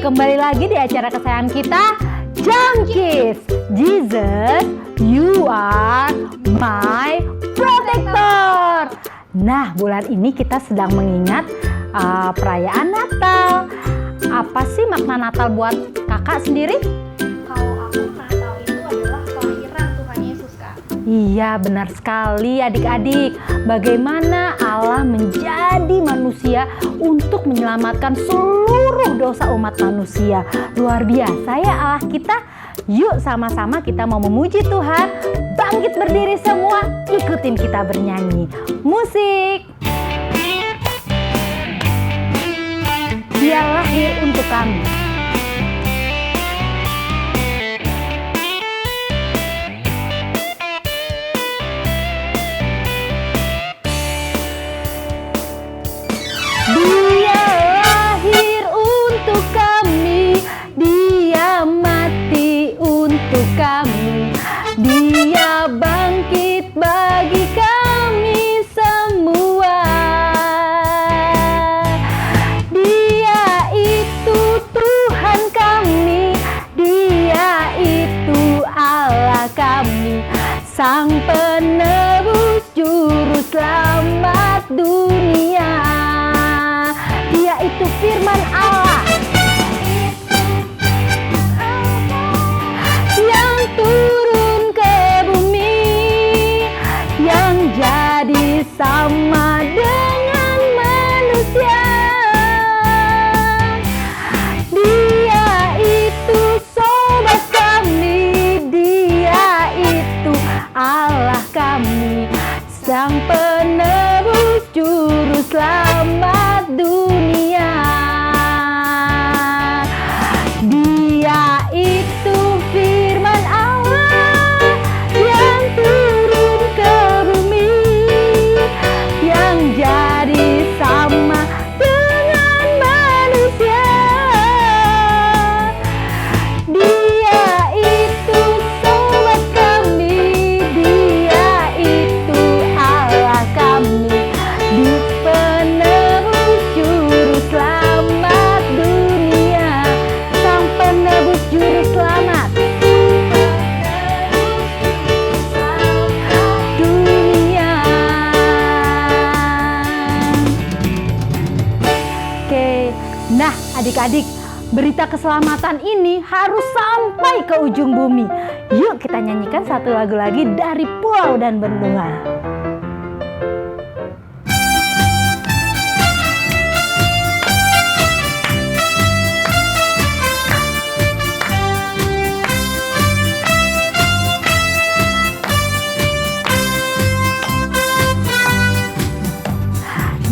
kembali lagi di acara kesayangan kita, Jangkis. Jesus, you are my protector. Nah, bulan ini kita sedang mengingat perayaan Natal. Apa sih makna Natal buat kakak sendiri? Kalau aku, Natal itu adalah kelahiran Tuhan Yesus, Kak. Iya, benar sekali adik-adik. Bagaimana Allah menjadi manusia untuk menyelamatkan seluruh dosa umat manusia. Luar biasa ya Allah kita. Yuk sama-sama kita mau memuji Tuhan. Bangkit berdiri semua, ikutin kita bernyanyi. Musik. Dia lahir untuk kami. Dia lahir untuk kami, Dia mati untuk kami, Dia bangkit bagi kami semua. Dia itu Tuhan kami, Dia itu Allah kami, Sang Penebus Juru Selamat dunia. Dia itu firman Allah yang turun ke bumi, yang jadi sama dengan manusia. Dia itu sobat kami, Dia itu Allah kami, Sang Penebus Juru Selamat dunia. Dia itu firman Allah yang turun ke bumi, yang jadi sama dengan manusia. Dia itu sobat kami, Dia itu Allah kami, di Penebus Juru Selamat dunia. Sang Penebus Juru Selamat dunia. Oke, nah adik-adik, berita keselamatan ini harus sampai ke ujung bumi. Yuk kita nyanyikan satu lagu lagi dari Pulau dan Benua.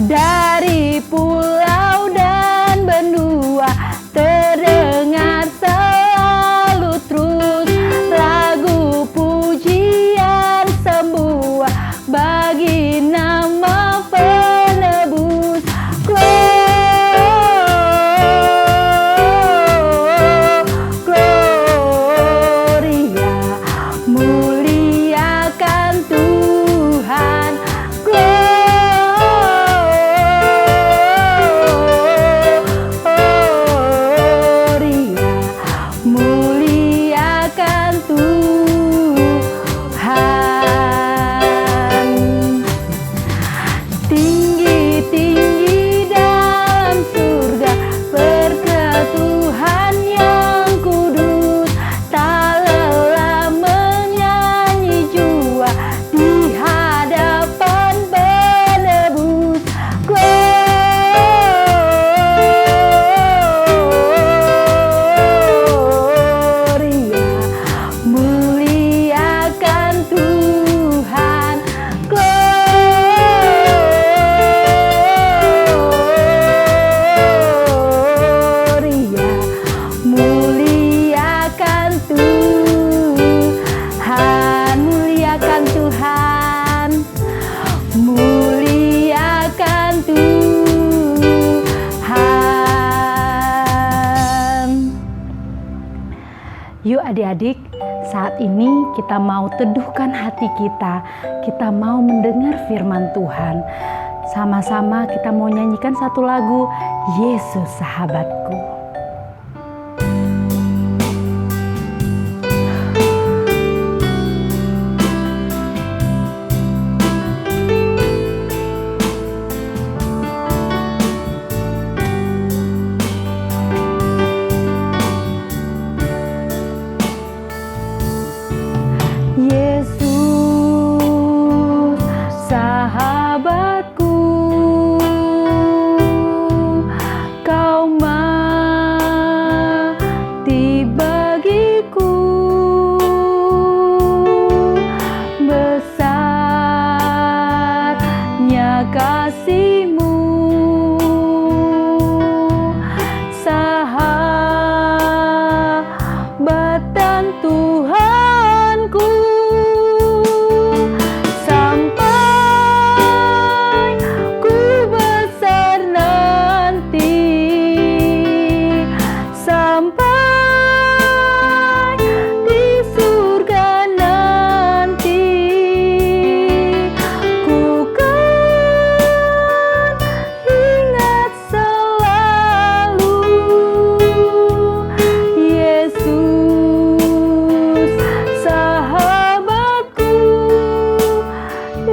Dari pulau dan benua terdengar selalu terus lagu pujian semua bagi nama penebus. Gloria, muliakan Tuhan. Muliakan Tuhan. Tinggi-tinggi dalam surga berkat Tuhan yang kudus, tak lelah menyanyi jua di hadapan penebus. Muliakan Tuhan. Gloria, muliakan Tuhan. Muliakan Tuhan. Muliakan Tuhan. Yuk adik-adik, saat ini kita mau teduhkan hati kita. Kita mau mendengar firman Tuhan. Sama-sama kita mau nyanyikan satu lagu, Yesus Sahabatku. sahabatku, sampai ku besar nanti, sampai di surga nanti, ku kan ingat selalu Yesus sahabatku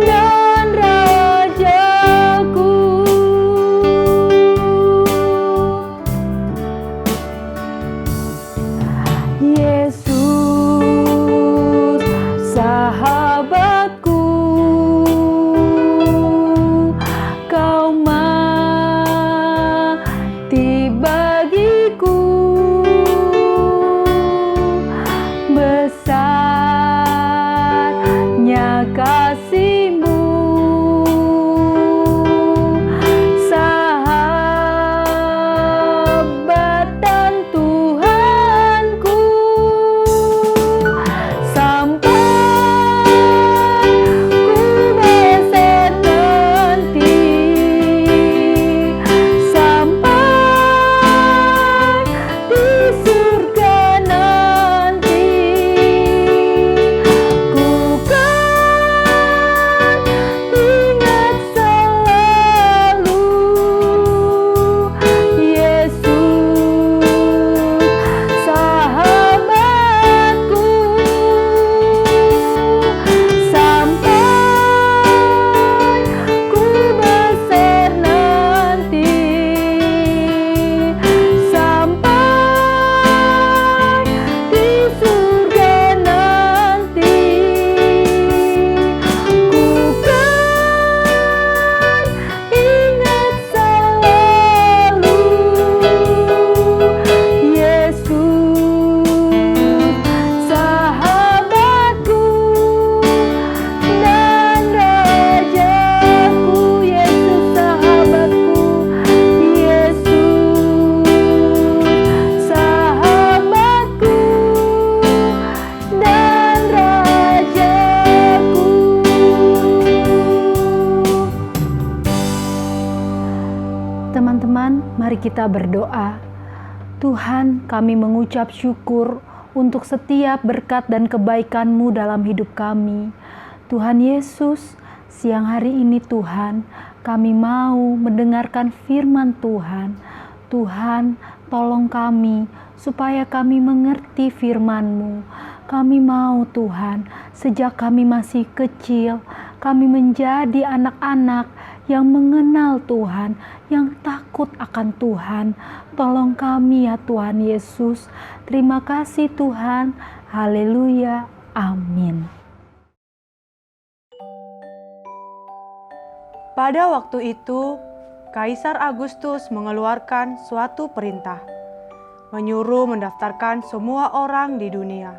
dan Rajaku. Yesus sahabatku, kau mati bagiku, besarnya kasih-Mu, sahabat dan Tuhanku, sampai ku besar nanti, sampai di surga nanti, ku kan ingat selalu Yesus sahabatku, sampai ku besar nanti, sampai di surga nanti, ku kan ingat selalu Yesus sahabatku dan Rajaku. Yesus sahabatku, Yesus sahabatku dan Rajaku. Teman-teman, mari kita berdoa. Tuhan, kami mengucap syukur untuk setiap berkat dan kebaikan-Mu dalam hidup kami. Tuhan Yesus, siang hari ini Tuhan, kami mau mendengarkan firman Tuhan. Tuhan, tolong kami supaya kami mengerti firman-Mu. Kami mau Tuhan, sejak kami masih kecil, kami menjadi anak-anak yang mengenal Tuhan, yang takut akan Tuhan. Tolong kami ya Tuhan Yesus. Terima kasih Tuhan. Haleluya. Amin. Pada waktu itu, Kaisar Agustus mengeluarkan suatu perintah, menyuruh mendaftarkan semua orang di dunia.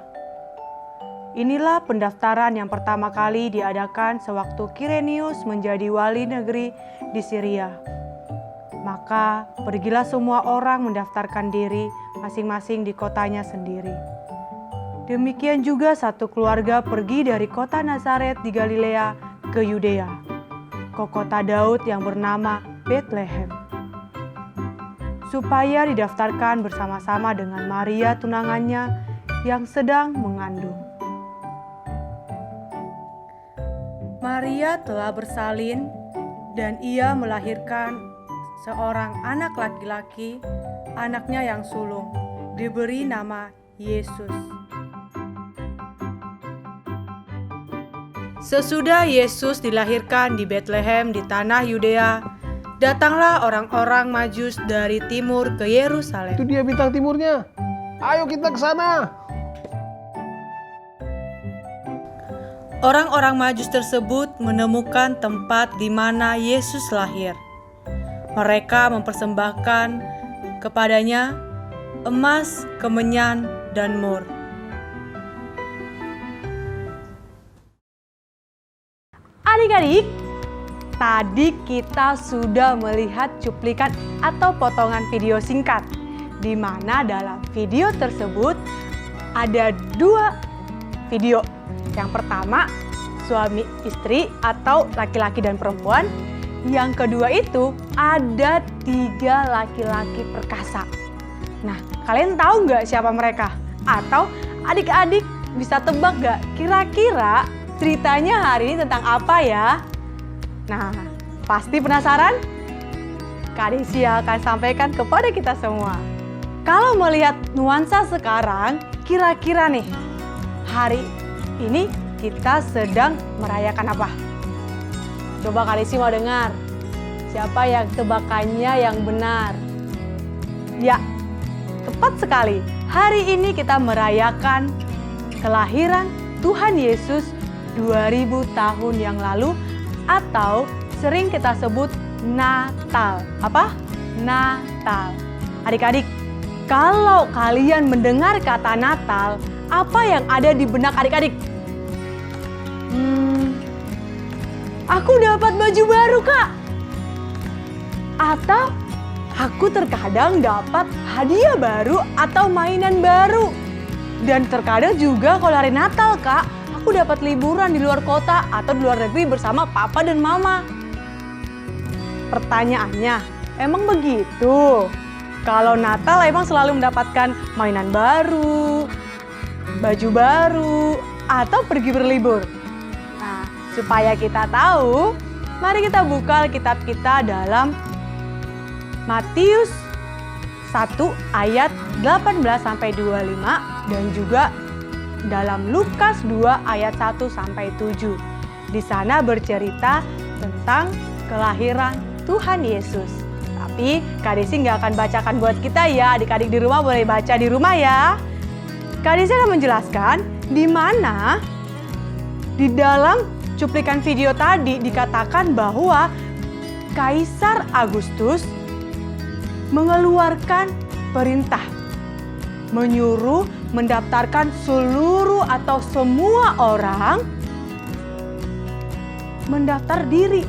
Inilah pendaftaran yang pertama kali diadakan sewaktu Kirenius menjadi wali negeri di Syria. Maka pergilah semua orang mendaftarkan diri masing-masing di kotanya sendiri. Demikian juga satu keluarga pergi dari kota Nazaret di Galilea ke Yudea, ke kota Daud yang bernama Betlehem, supaya didaftarkan bersama-sama dengan Maria tunangannya yang sedang mengandung. Maria telah bersalin dan ia melahirkan seorang anak laki-laki, anaknya yang sulung, diberi nama Yesus. Sesudah Yesus dilahirkan di Betlehem di tanah Yudea, datanglah orang-orang Majus dari timur ke Yerusalem. Itu dia bintang timurnya. Ayo kita ke sana. Orang-orang Majus tersebut menemukan tempat di mana Yesus lahir. Mereka mempersembahkan kepadanya emas, kemenyan, dan mur. Adik-adik, tadi kita sudah melihat cuplikan atau potongan video singkat, di mana dalam video tersebut ada 2 video. Yang pertama, suami istri atau laki-laki dan perempuan. Yang kedua itu ada 3 laki-laki perkasa. Nah, kalian tahu nggak siapa mereka? Atau adik-adik bisa tebak nggak kira-kira ceritanya hari ini tentang apa ya? Nah, pasti penasaran? Kak Desi akan sampaikan kepada kita semua. Kalau melihat nuansa sekarang, kira-kira nih, hari ini kita sedang merayakan apa? Coba Kak Desi mau dengar. Siapa yang tebakannya yang benar? Ya, tepat sekali. Hari ini kita merayakan kelahiran Tuhan Yesus 2000 tahun yang lalu atau sering kita sebut Natal. Apa? Natal. Adik-adik, kalau kalian mendengar kata Natal, apa yang ada di benak adik-adik? Aku dapat baju baru, Kak. Atau aku terkadang dapat hadiah baru atau mainan baru. Dan terkadang juga kalau hari Natal, Kak, aku dapat liburan di luar kota atau di luar negeri bersama papa dan mama. Pertanyaannya, emang begitu? Kalau Natal emang selalu mendapatkan mainan baru, baju baru, atau pergi berlibur? Nah, supaya kita tahu, mari kita buka Alkitab kita dalam Matius 1 ayat 18-25 dan juga dalam Lukas 2 ayat 1-7. Di sana bercerita tentang kelahiran Tuhan Yesus. Tapi Kak Desi nggak akan bacakan buat kita ya, adik-adik di rumah boleh baca di rumah ya. Kak Desi akan menjelaskan di mana di dalam cuplikan video tadi dikatakan bahwa Kaisar Agustus mengeluarkan perintah, menyuruh mendaftarkan seluruh atau semua orang mendaftar diri.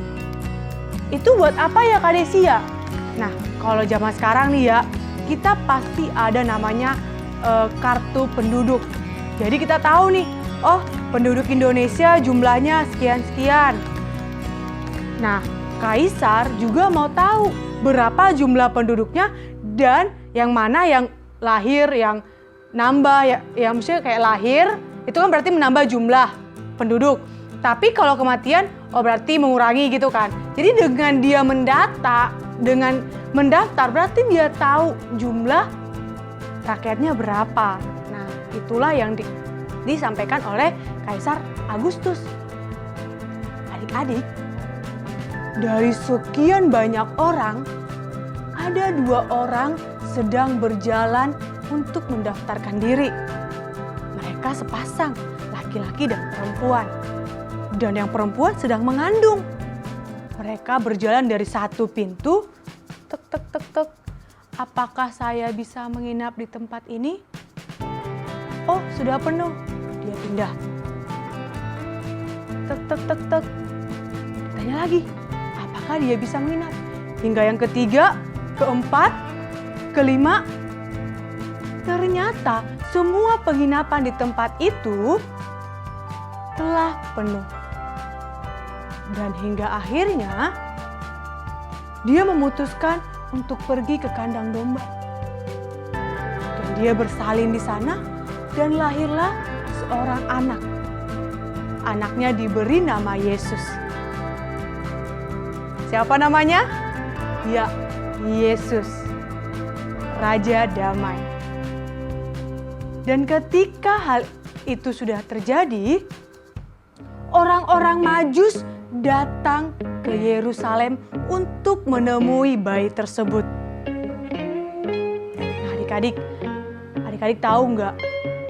Itu buat apa ya Kak Desi ya? Nah, kalau zaman sekarang nih ya, kita pasti ada namanya kartu penduduk. Jadi kita tahu nih, oh penduduk Indonesia jumlahnya sekian-sekian. Nah, Kaisar juga mau tahu berapa jumlah penduduknya dan yang mana yang lahir, yang nambah, ya maksudnya kayak lahir, itu kan berarti menambah jumlah penduduk. Tapi kalau kematian, oh berarti mengurangi gitu kan. Jadi dengan dia dengan mendaftar berarti dia tahu jumlah rakyatnya berapa. Nah, itulah yang disampaikan oleh Kaisar Agustus. Adik-adik, dari sekian banyak orang, ada 2 orang sedang berjalan untuk mendaftarkan diri. Mereka sepasang, laki-laki dan perempuan. Dan yang perempuan sedang mengandung. Mereka berjalan dari satu pintu, tek tek tek tek. Apakah saya bisa menginap di tempat ini? Oh, sudah penuh. Dia pindah. Tek tek tek tek. Tanya lagi, apakah dia bisa menginap? Hingga yang ketiga, keempat, kelima. Ternyata semua penginapan di tempat itu telah penuh. Dan hingga akhirnya dia memutuskan untuk pergi ke kandang domba. Dan dia bersalin di sana dan lahirlah seorang anak. Anaknya diberi nama Yesus. Siapa namanya? Ya, Yesus, Raja Damai. Dan ketika hal itu sudah terjadi, orang-orang Majus datang ke Yerusalem untuk menemui bayi tersebut. Nah, adik-adik tahu nggak?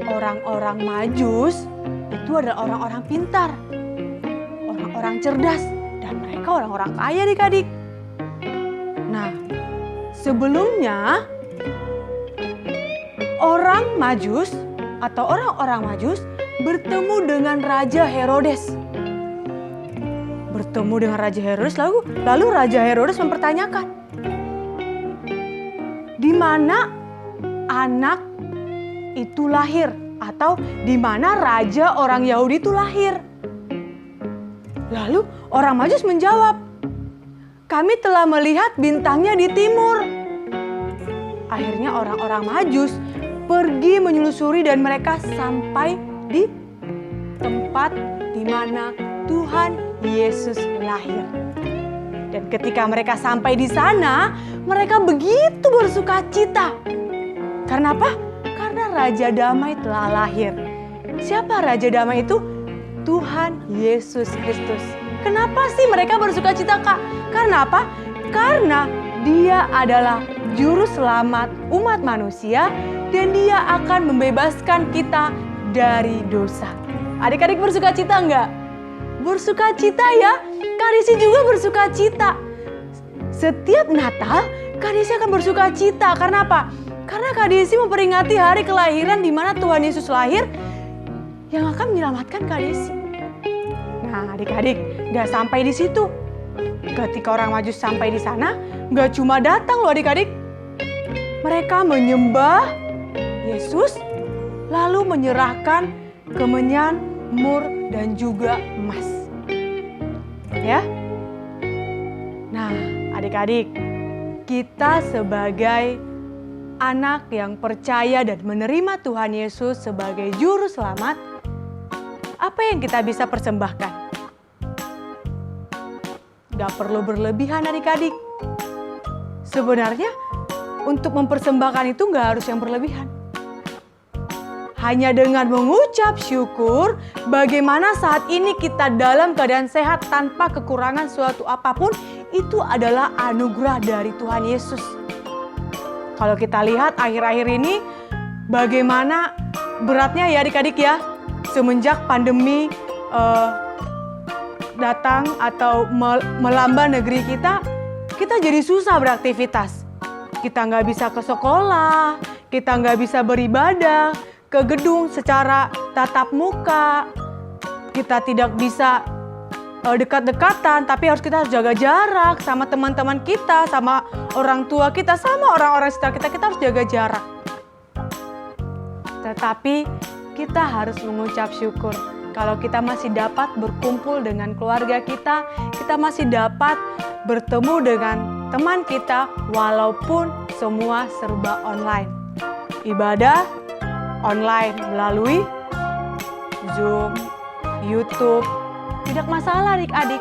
Orang-orang Majus itu adalah orang-orang pintar, orang-orang cerdas, dan mereka orang-orang kaya adik-adik. Nah, sebelumnya orang Majus atau orang-orang Majus bertemu dengan Raja Herodes. Bertemu dengan Raja Herodes, lalu Raja Herodes mempertanyakan, di mana anak itu lahir? atau di mana raja orang Yahudi itu lahir. Lalu orang Majus menjawab, kami telah melihat bintangnya di timur. Akhirnya orang-orang Majus pergi menelusuri dan mereka sampai di tempat di mana Tuhan Yesus lahir. Dan ketika mereka sampai di sana, mereka begitu bersukacita. Karena apa? Karena Raja Damai telah lahir. Siapa Raja Damai itu? Tuhan Yesus Kristus. Kenapa sih mereka bersukacita, Kak? Karena apa? Karena Dia adalah juru selamat umat manusia dan Dia akan membebaskan kita dari dosa. Adik-adik bersukacita enggak? Bersukacita ya. Kak Desi juga bersukacita. Setiap Natal, Kak Desi akan bersukacita. Karena apa? Karena Kak Desi memperingati hari kelahiran di mana Tuhan Yesus lahir yang akan menyelamatkan Kak Desi. Nah, adik-adik, nggak sampai di situ. Ketika orang Majus sampai di sana, nggak cuma datang loh adik-adik. Mereka menyembah Yesus, lalu menyerahkan kemenyan, mur, dan juga emas. Ya. Nah, adik-adik, kita sebagai anak yang percaya dan menerima Tuhan Yesus sebagai juru selamat, apa yang kita bisa persembahkan? Gak perlu berlebihan adik-adik. Sebenarnya untuk mempersembahkan itu gak harus yang berlebihan. Hanya dengan mengucap syukur bagaimana saat ini kita dalam keadaan sehat tanpa kekurangan suatu apapun, itu adalah anugerah dari Tuhan Yesus. Kalau kita lihat akhir-akhir ini bagaimana beratnya ya adik-adik ya, semenjak pandemi datang atau melanda negeri kita jadi susah beraktivitas. Kita nggak bisa ke sekolah, kita nggak bisa beribadah, ke gedung secara tatap muka. Kita tidak bisa dekat-dekatan, tapi kita harus jaga jarak sama teman-teman kita, sama orang tua kita, sama orang-orang sekitar kita. Kita harus jaga jarak. Tetapi kita harus mengucap syukur. Kalau kita masih dapat berkumpul dengan keluarga kita masih dapat bertemu dengan teman kita walaupun semua serba online. Ibadah online melalui Zoom, YouTube, tidak masalah adik-adik.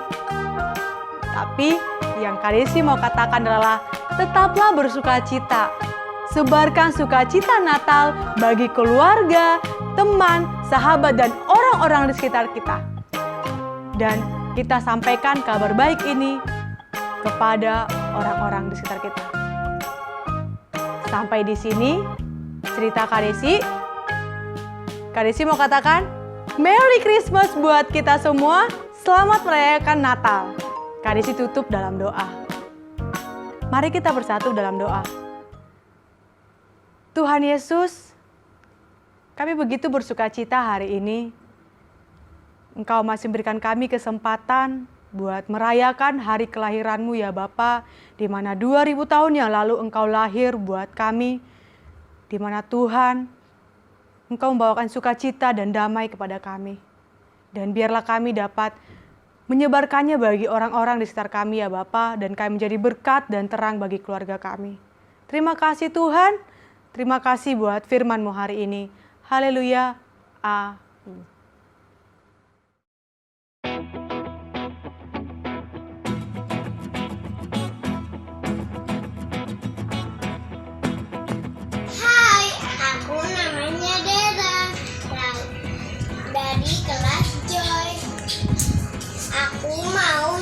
Tapi yang Kak Desi mau katakan adalah tetaplah bersukacita. Sebarkan sukacita Natal bagi keluarga, teman, sahabat, dan orang-orang di sekitar kita. Dan kita sampaikan kabar baik ini kepada orang-orang di sekitar kita. Sampai di sini cerita Kak Desi. Kak Desi mau katakan Merry Christmas buat kita semua. Selamat merayakan Natal. Kak Desi tutup dalam doa. Mari kita bersatu dalam doa. Tuhan Yesus, kami begitu bersukacita hari ini. Engkau masih memberikan kami kesempatan buat merayakan hari kelahiran-Mu ya Bapa, di mana 2000 tahun yang lalu Engkau lahir buat kami, di mana Tuhan, Engkau membawakan sukacita dan damai kepada kami. Dan biarlah kami dapat menyebarkannya bagi orang-orang di sekitar kami ya Bapa, dan kami menjadi berkat dan terang bagi keluarga kami. Terima kasih Tuhan, terima kasih buat firman-Mu hari ini. Haleluya, amin. Hai, aku namanya Dera dari kelas Joy. Aku mau